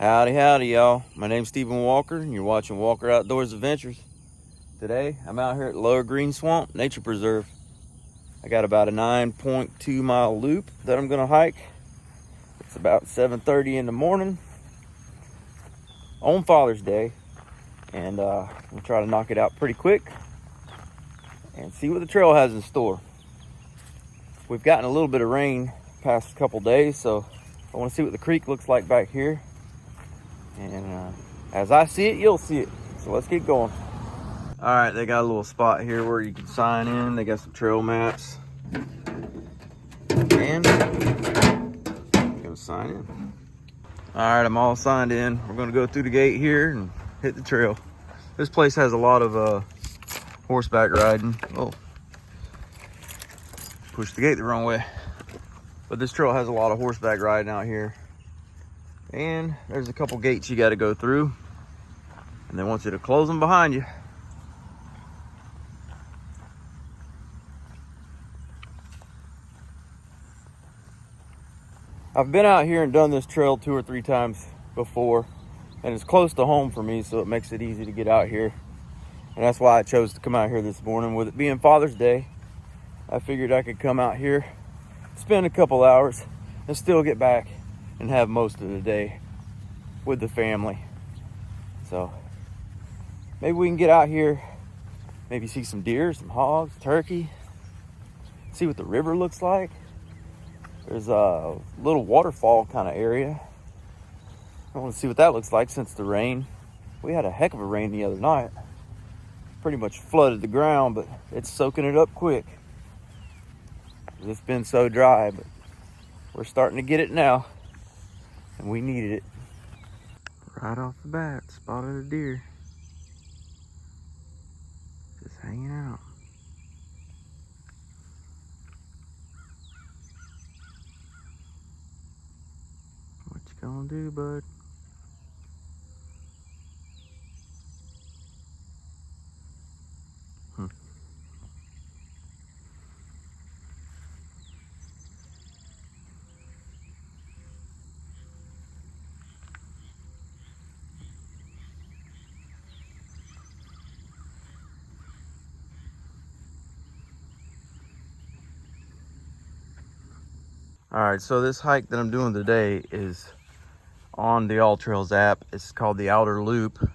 Howdy, howdy, y'all. My name's Stephen Walker, and you're watching Walker Outdoors Adventures. Today, I'm out here at Lower Green Swamp Nature Preserve. I got about a 9.2 mile loop that I'm gonna hike. It's about 7:30 in the morning on Father's Day, and we'll try to knock it out pretty quick and see what the trail has in store. We've gotten a little bit of rain past couple days, so I want to see what the creek looks like back here. And as I see it, you'll see it. So let's get going. All right, they got a little spot here where you can sign in. They got some trail maps. And I'm gonna sign in. All right, I'm all signed in. We're gonna go through the gate here and hit the trail. This place has a lot of horseback riding. Oh, pushed the gate the wrong way. But this trail has a lot of horseback riding out here. And there's a couple gates you got to go through, and they want you to close them behind you. I've been out here and done this trail 2 or 3 times before, and it's close to home for me, so it makes it easy to get out here. And that's why I chose to come out here this morning. With it being Father's Day, I figured I could come out here, spend a couple hours, and still get back and have most of the day with the family. So maybe we can get out here, maybe see some deer, some hogs, turkey, see what the river looks like. There's a little waterfall kind of area. I want to see what that looks like since the rain. We had a heck of a rain the other night. Pretty much flooded the ground, but it's soaking it up quick. It's been so dry, but we're starting to get it now, and we needed it. Right off the bat, spotted a deer. Just hanging out. What you gonna do, bud? All right, so this hike that I'm doing today is on the All Trails app. It's called the Outer Loop.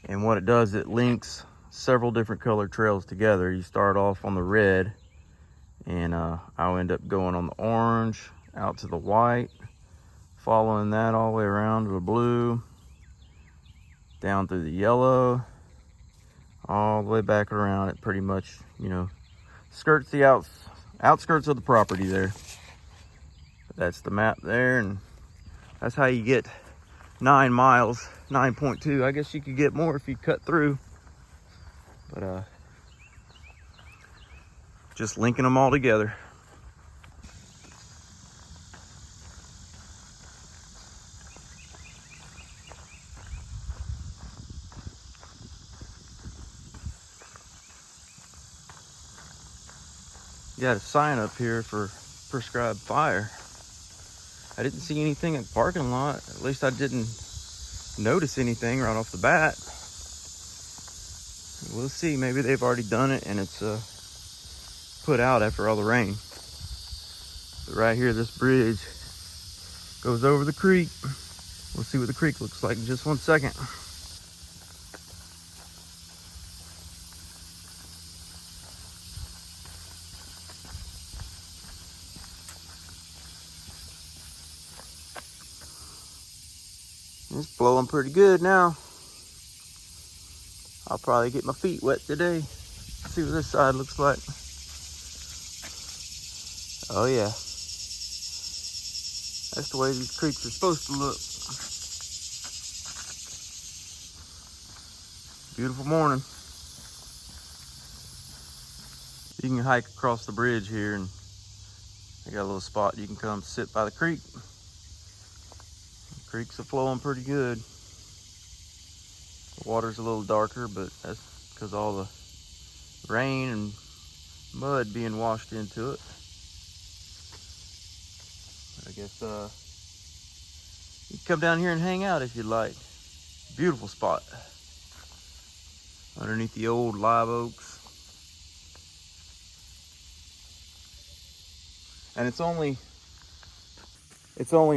And what it does, it links several different colored trails together. You start off on the red, and I'll end up going on the orange, out to the white, following that all the way around to the blue, down through the yellow, all the way back around. It pretty much, skirts the outskirts of the property there. That's the map there, and that's how you get 9 miles, 9.2. I guess you could get more if you cut through, but just linking them all together. You got a sign up here for prescribed fire. I didn't see anything in the parking lot. At least I didn't notice anything right off the bat. We'll see. Maybe they've already done it and it's put out after all the rain. But right here, this bridge goes over the creek. We'll see what the creek looks like in just 1 second. It's blowing pretty good now. I'll probably get my feet wet today. See what this side looks like. Oh yeah. That's the way these creeks are supposed to look. Beautiful morning. You can hike across the bridge here, and they got a little spot you can come sit by the creek. The creeks are flowing pretty good. The water's a little darker, but that's because all the rain and mud being washed into it. I guess You can come down here and hang out if you'd like. Beautiful spot underneath the old live oaks. And it's only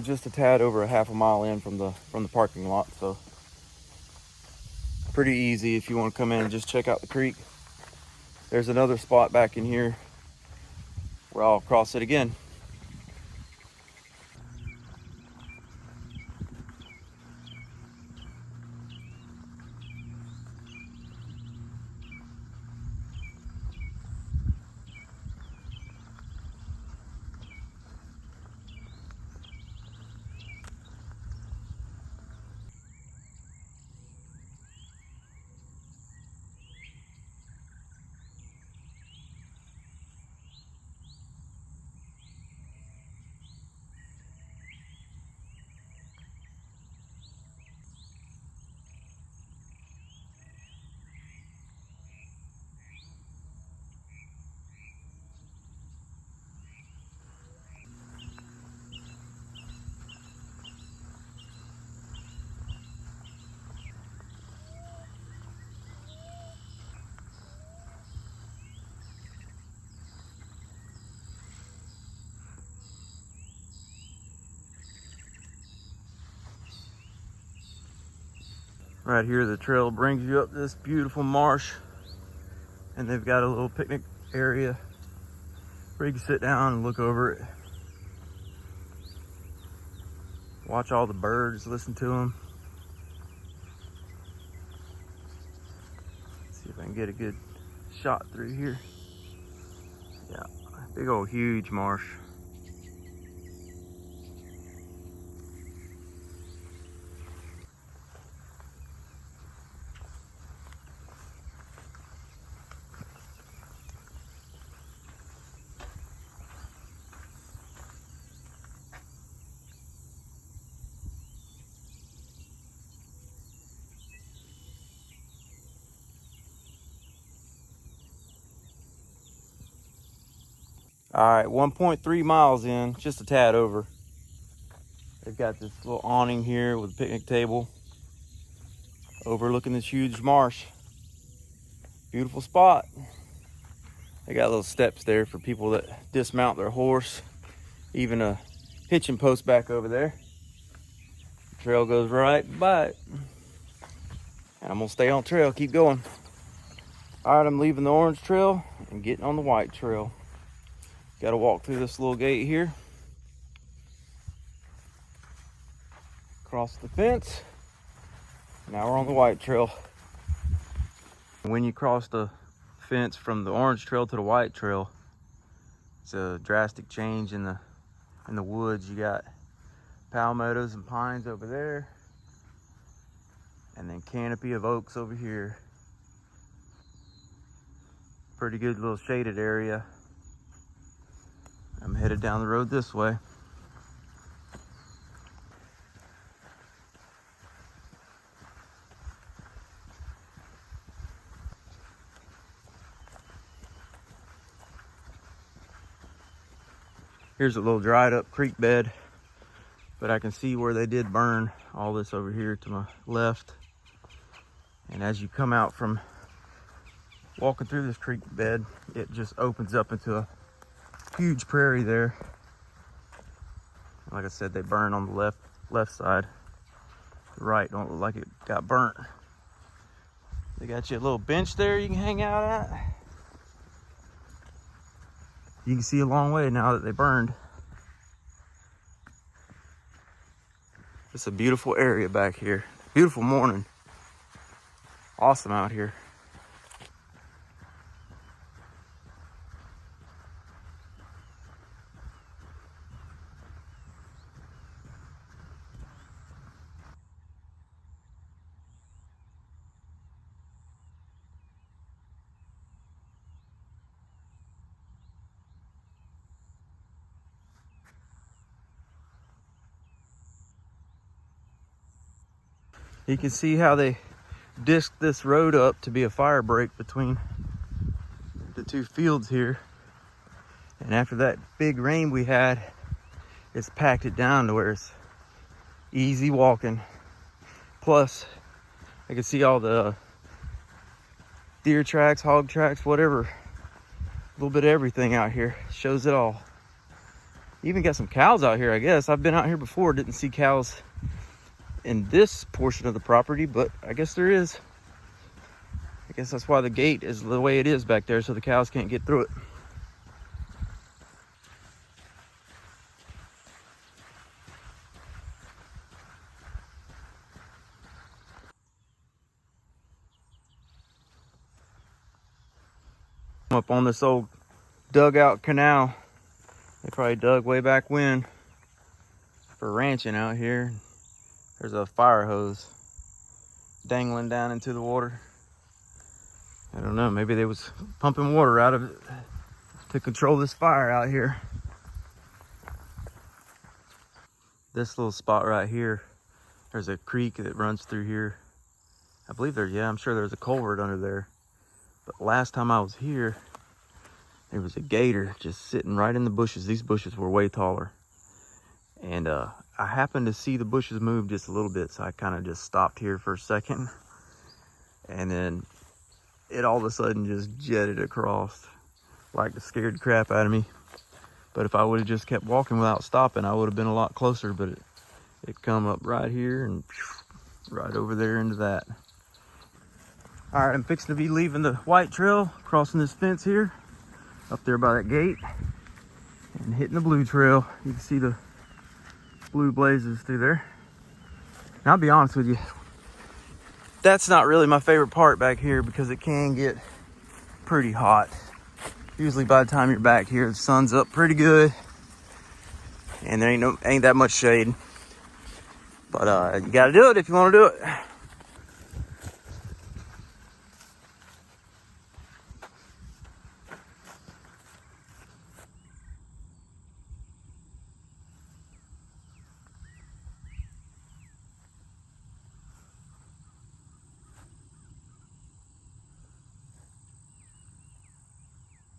just a tad over a half a mile in from the parking lot, so pretty easy if you want to come in and just check out the creek. There's another spot back in here where I'll cross it again. Right here, the trail brings you up this beautiful marsh, and they've got a little picnic area where you can sit down and look over it. Watch all the birds, listen to them. See if I can get a good shot through here. Yeah, big old huge marsh. All right, 1.3 miles in, just a tad over. They've got this little awning here with a picnic table overlooking this huge marsh. Beautiful spot. They got little steps there for people that dismount their horse. Even a hitching post back over there. The trail goes right by it. And I'm gonna stay on trail, keep going. All right, I'm leaving the orange trail and getting on the white trail. Got to walk through this little gate here. Cross the fence. Now we're on the white trail. When you cross the fence from the orange trail to the white trail, it's a drastic change in the woods. You got palmettos and pines over there, and then canopy of oaks over here. Pretty good little shaded area. I'm headed down the road this way. Here's a little dried up creek bed, but I can see where they did burn all this over here to my left. And as you come out from walking through this creek bed, it just opens up into a huge prairie there. Like I said, they burn on the left side. The right don't look like it got burnt. They got you a little bench there you can hang out at. You can see a long way now that they burned. It's a beautiful area back here. Beautiful morning. Awesome out here. You can see how they disced this road up to be a fire break between the two fields here. And after that big rain we had, it's packed it down to where it's Easy walking. Plus, I can see all the deer tracks, hog tracks, whatever. A little bit of everything out here. Shows it all. Even got some cows out here, I guess. I've been out here before, didn't see cows in this portion of the property, but I guess there is. I guess that's why the gate is the way it is back there, so the cows can't get through it. Up on this old dugout canal. They probably dug way back when for ranching out here. There's a fire hose dangling down into the water. I don't know, maybe they was pumping water out of it to control this fire out here. This little spot right here, there's a creek that runs through here. I believe I'm sure there's a culvert under there. But last time I was here, there was a gator just sitting right in the bushes. These bushes were way taller. And I happened to see the bushes move just a little bit, so I kind of just stopped here for a second. And then it all of a sudden just jetted across, like it scared the crap out of me. But if I would have just kept walking without stopping, I would have been a lot closer. But it come up right here and right over there into that. All right, I'm fixing to be leaving the white trail, crossing this fence here, up there by that gate, and hitting the blue trail. You can see the blue blazes through there. And I'll be honest with you, that's not really my favorite part back here because it can get pretty hot. Usually by the time you're back here, the sun's up pretty good, and there ain't that much shade. But you gotta do it if you want to do it.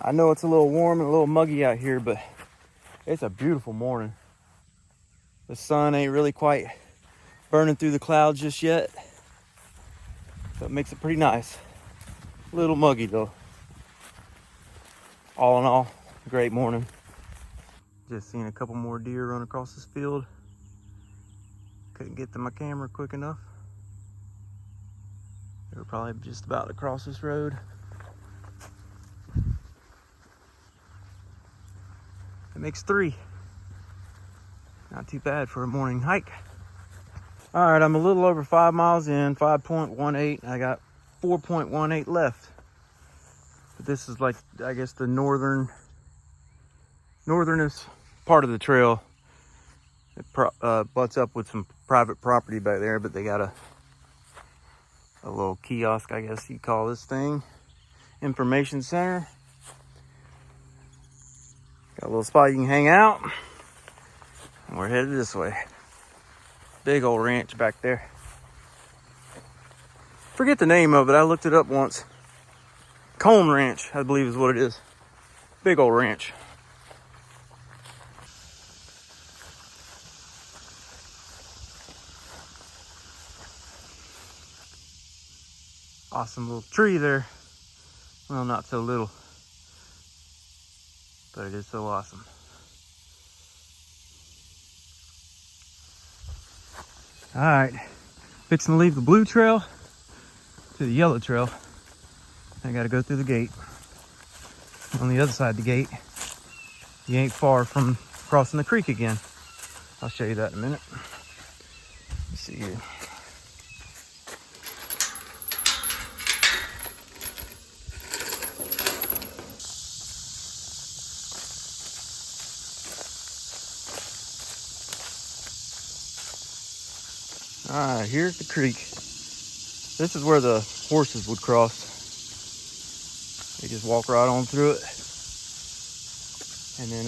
I know it's a little warm and a little muggy out here, but it's a beautiful morning. The sun ain't really quite burning through the clouds just yet, so it makes it pretty nice. A little muggy though. All in all, great morning. Just seen a couple more deer run across this field. Couldn't get to my camera quick enough. They were probably just about to cross this road. It makes 3. Not too bad for a morning hike. All right, I'm a little over 5 miles in, 5.18. I got 4.18 left. But this is like, I guess, the northernest part of the trail. It butts up with some private property back there, but they got a little kiosk, I guess you call this thing. Information center. Got a little spot you can hang out. And we're headed this way. Big old ranch back there. Forget the name of it. I looked it up once. Cone Ranch, I believe is what it is. Big old ranch. Awesome little tree there. Well, not so little, but it is so awesome. All right, fixing to leave the blue trail to the yellow trail. I gotta go through the gate. On the other side of the gate, you ain't far from crossing the creek again. I'll show you that in a minute. Let's see here. All right, here's the creek. This is where the horses would cross. They just walk right on through it. And then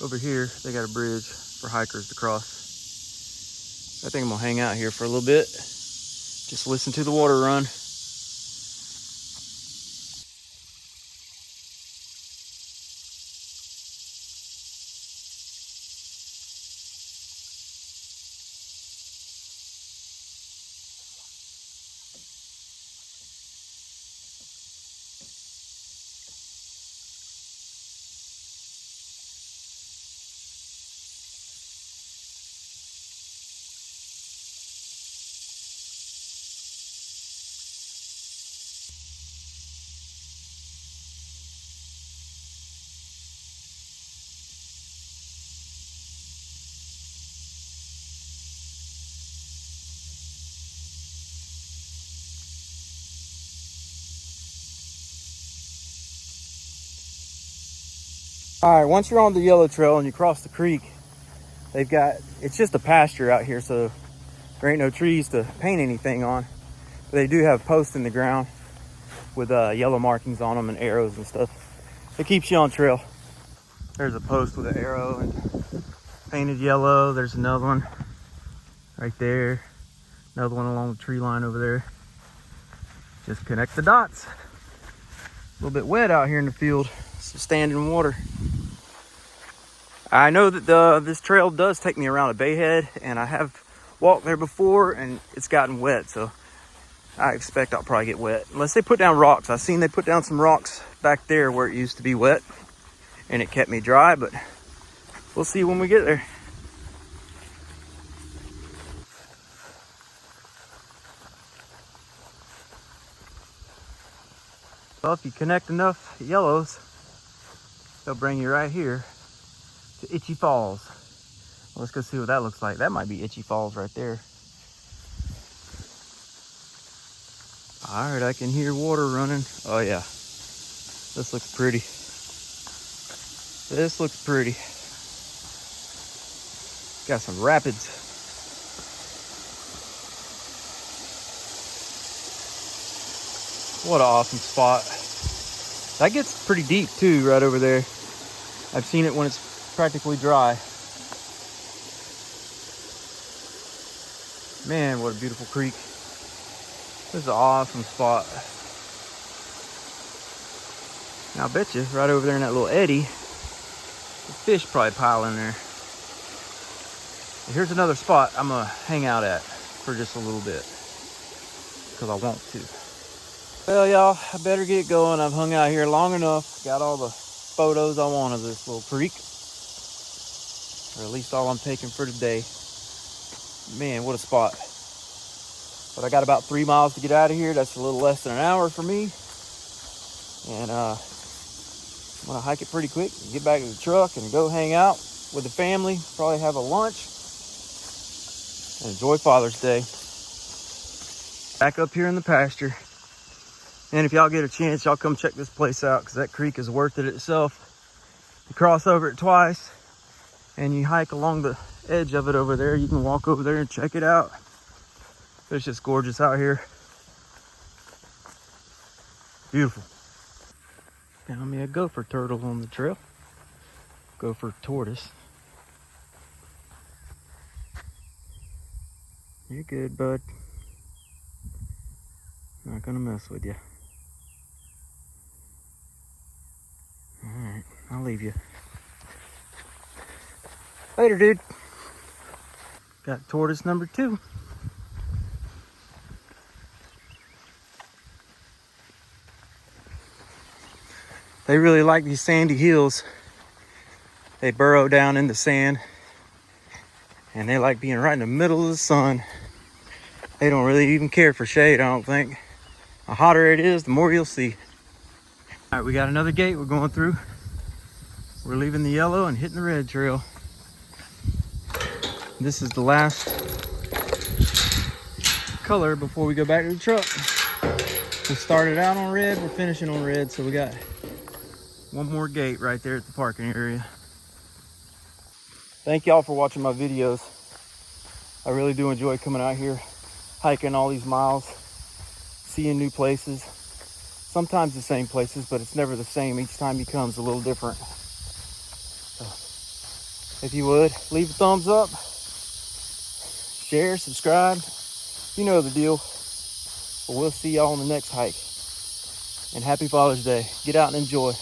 over here, they got a bridge for hikers to cross. I think I'm gonna hang out here for a little bit. Just listen to the water run. All right, once you're on the yellow trail and you cross the creek, it's just a pasture out here, so there ain't no trees to paint anything on. But they do have posts in the ground with yellow markings on them and arrows and stuff. It keeps you on trail. There's a post with an arrow and painted yellow. There's another one right there. Another one along the tree line over there. Just connect the dots. A little bit wet out here in the field, so standing water. I know that this trail does take me around a bayhead, and I have walked there before and it's gotten wet, so I expect I'll probably get wet. Unless they put down rocks. I've seen they put down some rocks back there where it used to be wet and it kept me dry, but we'll see when we get there. Well, if you connect enough yellows, they'll bring you right here to Itchy Falls. Let's go see what that looks like. That might be Itchy Falls right there. All right, I can hear water running. Oh yeah, this looks pretty. This looks pretty. Got some rapids. What an awesome spot. That gets pretty deep too, right over there. I've seen it when it's practically dry. Man, what a beautiful creek. This is an awesome spot. Now I bet you right over there in that little eddy, the fish probably pile in there. And here's another spot I'm gonna hang out at for just a little bit, because I want to. Well, y'all, I better get going. I've hung out here long enough. Got all the photos I want of this little creek. Or at least all I'm taking for today. Man, what a spot. But I got about 3 miles to get out of here. That's a little less than an hour for me. And I'm gonna hike it pretty quick, get back to the truck and go hang out with the family. Probably have a lunch. And enjoy Father's Day. Back up here in the pasture. And if y'all get a chance, y'all come check this place out, because that creek is worth it itself. You cross over it twice and you hike along the edge of it over there. You can walk over there and check it out. It's just gorgeous out here. Beautiful. Found me a gopher turtle on the trail. Gopher tortoise. You're good, bud. Not gonna mess with you. Alright, I'll leave you. Later, dude. Got tortoise number 2. They really like these sandy hills. They burrow down in the sand. And they like being right in the middle of the sun. They don't really even care for shade, I don't think. The hotter it is, the more you'll see. All right, we got another gate we're going through. We're leaving the yellow and hitting the red trail. This is the last color before we go back to the truck. We started out on red, we're finishing on red, so we got one more gate right there at the parking area. Thank y'all for watching my videos. I really do enjoy coming out here, hiking all these miles, seeing new places. Sometimes the same places, but it's never the same. Each time you come is a little different. So, if you would, leave a thumbs up, share, subscribe. You know the deal. But we'll see y'all on the next hike. And happy Father's Day. Get out and enjoy.